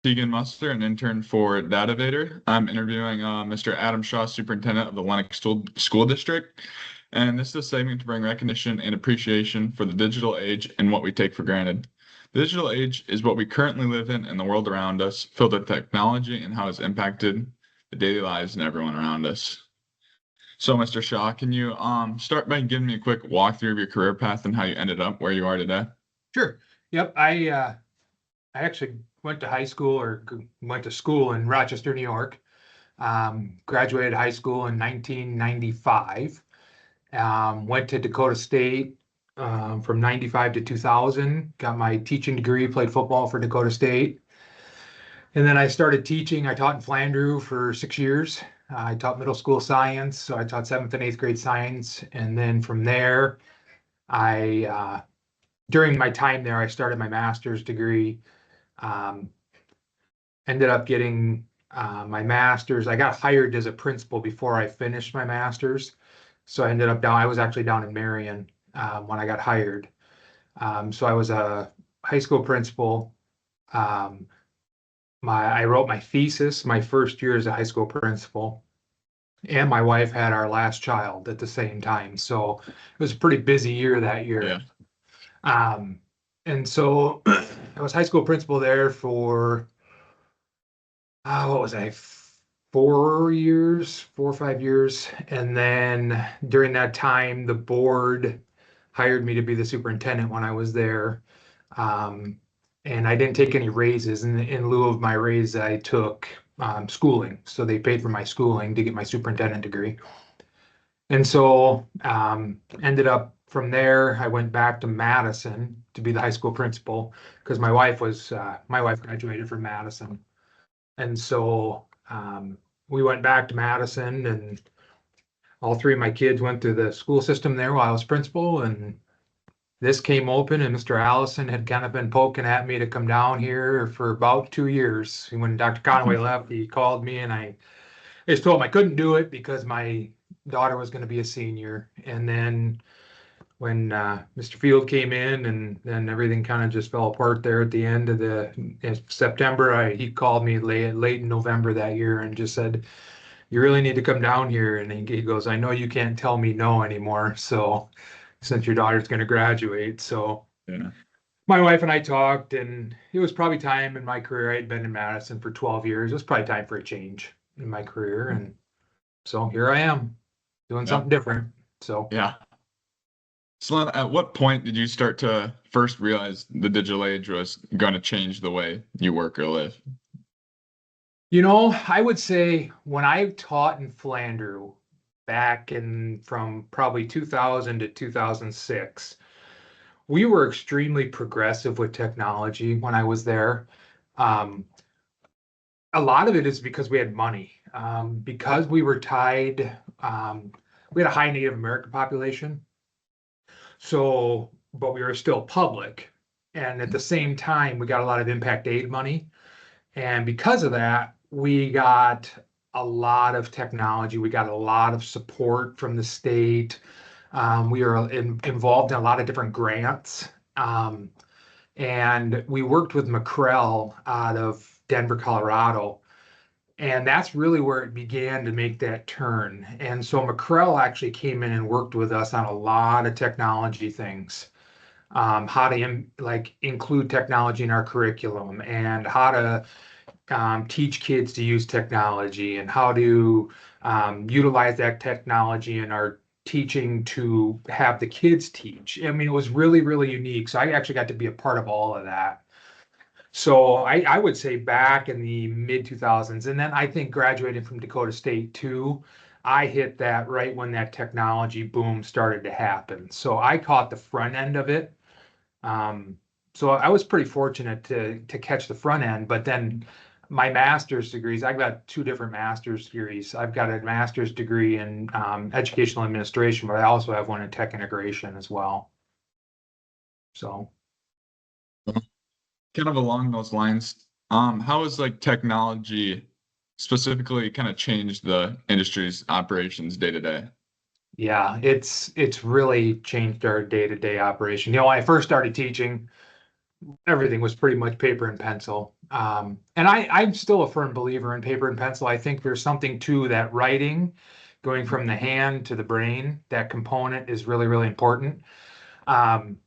Tegan Muster, an intern for Datavator. I'm interviewing Mr. Adam Shaw, Superintendent of the Lennox School District. And this is a segment to bring recognition and appreciation for the digital age and what we take for granted. The digital age is what we currently live in and the world around us, filled with technology and how it's impacted the daily lives and everyone around us. So, Mr. Shaw, can you start by giving me a quick walkthrough of your career path and how you ended up where you are today? Sure. Yep. I actually went to high school or went to school in Rochester, New York. Graduated high school in 1995. Went to Dakota State from 95 to 2000. Got my teaching degree, played football for Dakota State. And then I started teaching. I taught in Flandreau for 6 years. I taught middle school science. So I taught seventh and eighth grade science. And then from there, I during my time there, I started my master's degree. Um, Ended up getting my master's. I got hired as a principal before I finished my master's. So I ended up down, I was actually down in Marion when I got hired. So I was a high school principal. Um, I wrote my thesis my first year as a high school principal, and my wife had our last child at the same time. So it was a pretty busy year that year. Yeah. And so I was high school principal there for what was I, 4 years, 4 or 5 years. And then during that time, the board hired me to be the superintendent when I was there. Um, and I didn't take any raises. In lieu of my raise, I took schooling. So they paid for my schooling to get my superintendent degree. And so ended up from there, I went back to Madison to be the high school principal because my wife graduated from Madison. And so we went back to Madison, and all three of my kids went through the school system there while I was principal. And this came open, and Mr. Allison had kind of been poking at me to come down here for about 2 years. When Dr. Conway left, he called me, and I just told him I couldn't do it because my daughter was going to be a senior. And then when Mr. Field came in, and then everything kind of just fell apart there at the end of in September. He called me late in November that year and just said, "You really need to come down here." And he goes, "I know you can't tell me no anymore. So since your daughter's going to graduate." So Yeah. my wife and I talked, and it was probably time in my career. I had been in Madison for 12 years. It was probably time for a change in my career. And so here I am doing Yeah. something different. So Yeah. So at what point did you start to first realize the digital age was going to change the way you work or live? I would say when I taught in Flandreau back in from probably 2000 to 2006, we were extremely progressive with technology when I was there. Um, a lot of it is because we had money. Because we were tied, we had a high Native American population. So, but we were still public. And at the same time, we got a lot of impact aid money. And because of that, we got a lot of technology. We got a lot of support from the state. We are involved in a lot of different grants. And we worked with McCrell out of Denver, Colorado. And that's really where it began to make that turn. And so McCrell actually came in and worked with us on a lot of technology things. How to include technology in our curriculum, and how to teach kids to use technology, and how to utilize that technology in our teaching to have the kids teach. I mean, it was really, really unique. So I actually got to be a part of all of that. So I would say back in the mid 2000s, and then I think graduating from Dakota State too, I hit that right when that technology boom started to happen. So I caught the front end of it. Um, so I was pretty fortunate to catch the front end, but then my master's degrees, I've got two different master's degrees. I've got a master's degree in educational administration, but I also have one in tech integration as well. So, Kind of along those lines, how has like technology specifically kind of changed the industry's operations day to day? yeah, it's really changed our day-to-day operation. When I first started teaching, everything was pretty much paper and pencil. And I'm still a firm believer in paper and pencil. I think there's something to that writing, going from the hand to the brain. That component is really, really important. Um,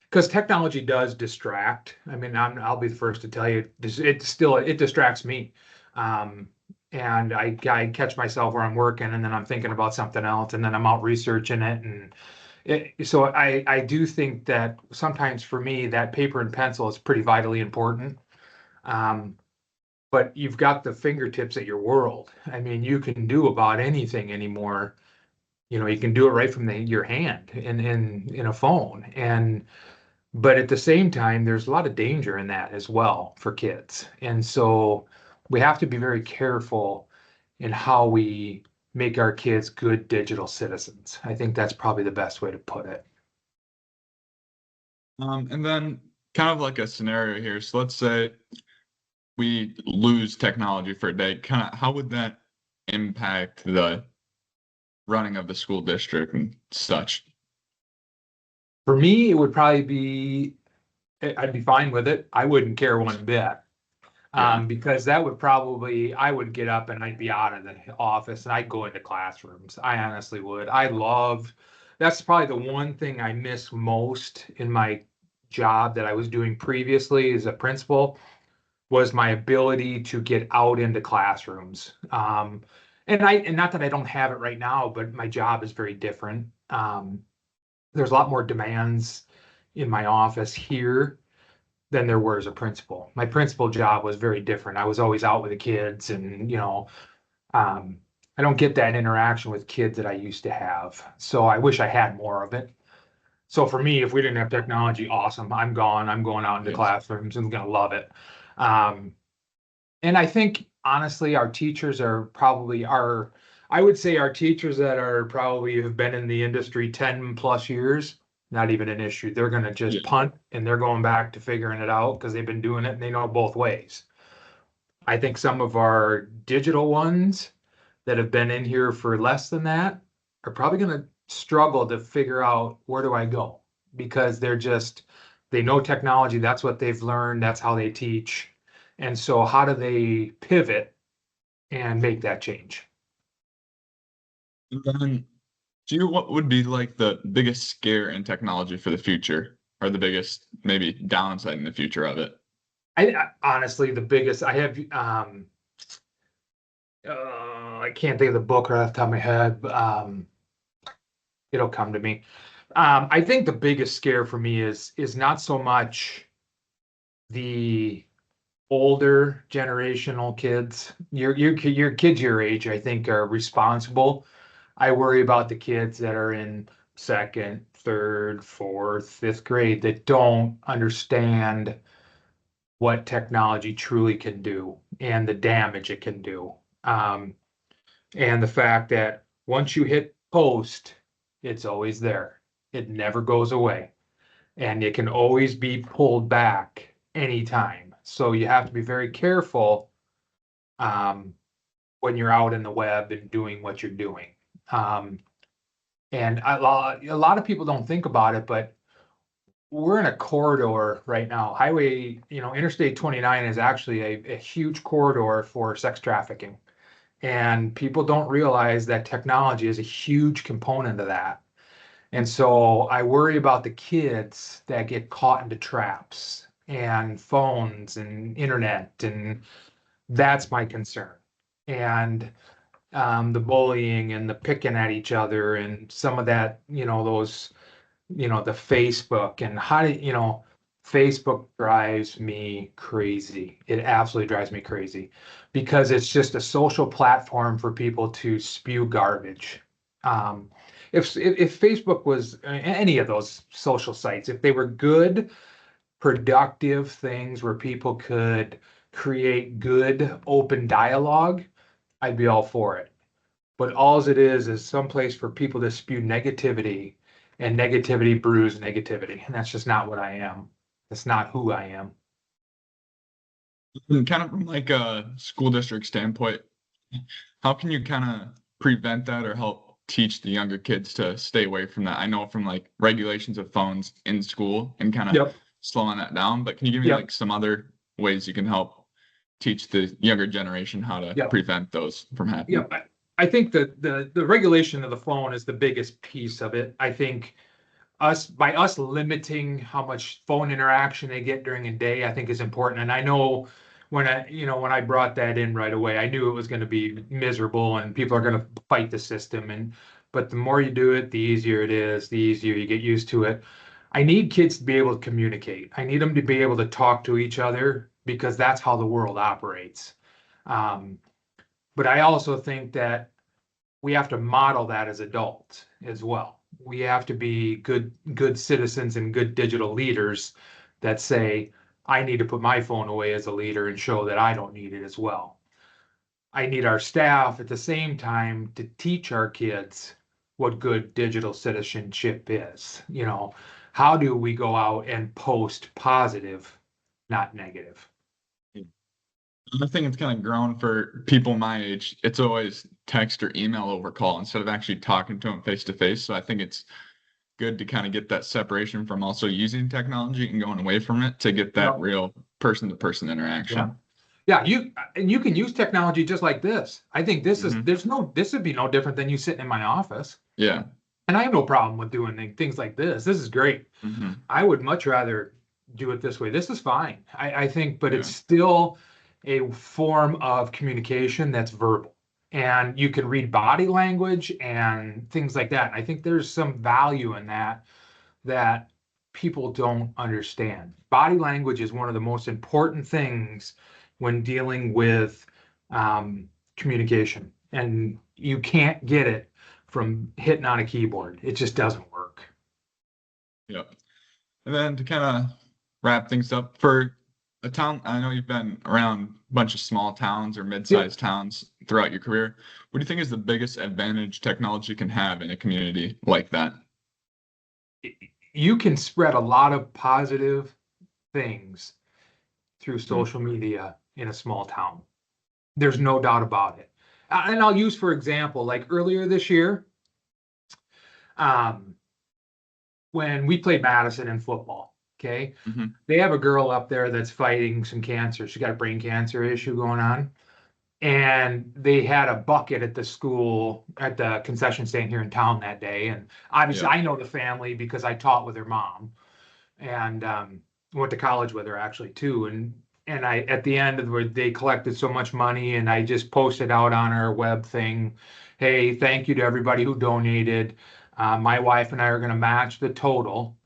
because technology does distract. I mean, I'll be the first to tell you, it distracts me. Um, and I catch myself where I'm working and then I'm thinking about something else and then I'm out researching it so I do think that sometimes for me that paper and pencil is pretty vitally important. Um, but you've got the fingertips at your world. I mean, you can do about anything anymore. You can do it right from your hand in a phone. And but at the same time, there's a lot of danger in that as well for kids. And so we have to be very careful in how we make our kids good digital citizens. I think that's probably the best way to put it. And then kind of like a scenario here. So let's say we lose technology for a day. Kind of how would that impact the running of the school district and such? For me, it would probably I'd be fine with it. I wouldn't care one bit. Yeah. Because that would probably, I would get up and I'd be out of the office and I'd go into classrooms. I honestly would. That's probably the one thing I miss most in my job that I was doing previously as a principal was my ability to get out into classrooms. And not that I don't have it right now, but my job is very different. There's a lot more demands in my office here than there were as a principal. My principal job was very different. I was always out with the kids and, um, I don't get that interaction with kids that I used to have. So I wish I had more of it. So for me, if we didn't have technology, awesome. I'm gone. I'm going out into Yes. classrooms and gonna love it. Um, and I think honestly, our teachers are probably our, I would say our teachers that are probably have been in the industry 10 plus years, not even an issue. They're going to just Yeah. punt and they're going back to figuring it out because they've been doing it and they know both ways. I think some of our digital ones that have been in here for less than that are probably going to struggle to figure out where do I go because they know technology. That's what they've learned. That's how they teach. And so, how do they pivot and make that change? And then what would be like the biggest scare in technology for the future or the biggest maybe downside in the future of it? Honestly, the biggest I have, I can't think of the book right off the top of my head, but it'll come to me. I think the biggest scare for me is not so much the older generational kids. Your kids your age, I think, are responsible. I worry about the kids that are in second, third, fourth, fifth grade that don't understand what technology truly can do and the damage it can do. Um, and the fact that once you hit post, it's always there. It never goes away. And it can always be pulled back anytime. So you have to be very careful um, when you're out in the web and doing what you're doing. Um, and a lot of people don't think about it, but we're in a corridor right now. Interstate 29 is actually a huge corridor for sex trafficking. And people don't realize that technology is a huge component of that. And so I worry about the kids that get caught into traps and phones and internet, and that's my concern. And the bullying and the picking at each other and some of that, the Facebook and Facebook drives me crazy. It absolutely drives me crazy because it's just a social platform for people to spew garbage. Um, if Facebook was any of those social sites, if they were good, productive things where people could create good, open dialogue, I'd be all for it. But all it is some place for people to spew negativity, and negativity brews negativity. And that's just not what I am. That's not who I am. And kind of from like a school district standpoint, how can you kind of prevent that or help teach the younger kids to stay away from that? I know from like regulations of phones in school and kind of Yep. slowing that down. But can you give me Yep. like some other ways you can help teach the younger generation how to Yep. prevent those from happening? Yep. I think that the regulation of the phone is the biggest piece of it. I think us limiting how much phone interaction they get during a day, I think is important. And I know when I brought that in right away, I knew it was going to be miserable and people are going to fight the system. But the more you do it, the easier it is, the easier you get used to it. I need kids to be able to communicate. I need them to be able to talk to each other because that's how the world operates. Um, but I also think that we have to model that as adults as well. We have to be good citizens and good digital leaders that say, I need to put my phone away as a leader and show that I don't need it as well. I need our staff at the same time to teach our kids what good digital citizenship is. How do we go out and post positive, not negative? I think it's kind of grown for people my age. It's always text or email over call instead of actually talking to them face to face. So I think it's good to kind of get that separation from also using technology and going away from it to get that Yep. real person to person Yeah. interaction. Yeah, you can use technology just like this. I think Hmm. this would be no different than you sitting in my office. Yeah. And I have no problem with doing things like this. This is great. Hmm. I would much rather do it this way. This is fine. I think, but it's Yeah. still a form of communication that's verbal. And you can read body language and things like that. And I think there's some value in that people don't understand. Body language is one of the most important things when dealing with communication, and you can't get it from hitting on a keyboard. It just doesn't work. Yeah. And then to kind of wrap things up for a town, I know you've been around a bunch of small towns or Yep. mid-sized towns throughout your career. What do you think is the biggest advantage technology can have in a community like that? You can spread a lot of positive things through Mhm. social media in a small town. There's no doubt about it. And I'll use, for example, like earlier this year, um, when we played Madison in football. Okay. Mhm. They have a girl up there that's fighting some cancer. She got a brain cancer issue going on. And they had a bucket at the school at the concession stand here in town that day. And obviously, Yeah. I know the family because I taught with her mom and went to college with her actually too. And I at the end of the they collected so much money, and I just posted out on our web thing, "Hey, thank you to everybody who donated. My wife and I are going to match the total."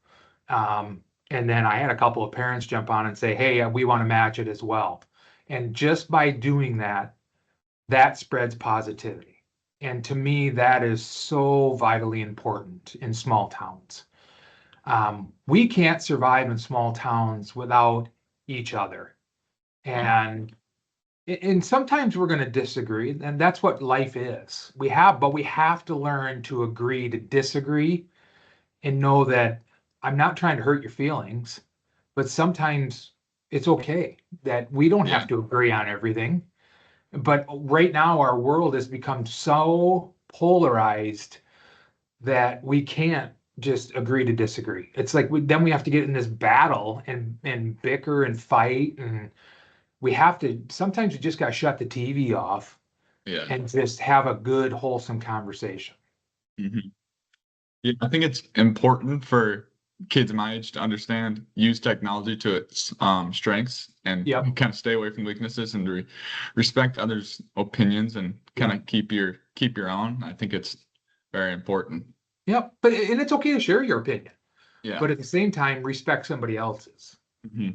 Um, and then I had a couple of parents jump on and say, "Hey, we want to match it as well." And just by doing that, that spreads positivity. And to me, that is so vitally important in small towns. We can't survive in small towns without each other. Yeah. And sometimes we're going to disagree, and that's what life is. But we have to learn to agree to disagree and know that I'm not trying to hurt your feelings, but sometimes it's okay that we don't Yeah. have to agree on everything. But right now, our world has become so polarized that we can't just agree to disagree. It's like then we have to get in this battle and bicker and fight, and we have to. Sometimes you just got to shut the TV off Yeah. and just have a good, wholesome conversation. Mhm. Yeah, I think it's important for kids my age to understand, use technology to its strengths and Yep. kind of stay away from weaknesses and respect others' opinions and kind Yep. of keep your own. I think it's very important. Yep. And it's okay to share your opinion, Yeah. but at the same time, respect somebody else's. Hmm.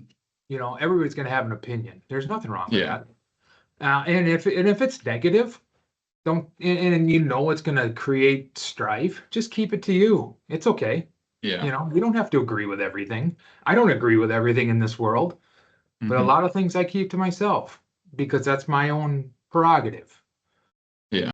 Everybody's going to have an opinion. There's nothing wrong with Yeah. that. And if it's negative, don't and you know it's going to create strife, just keep it to you. It's okay. Yeah. We don't have to agree with everything. I don't agree with everything in this world, but a Hmm. lot of things I keep to myself because that's my own prerogative.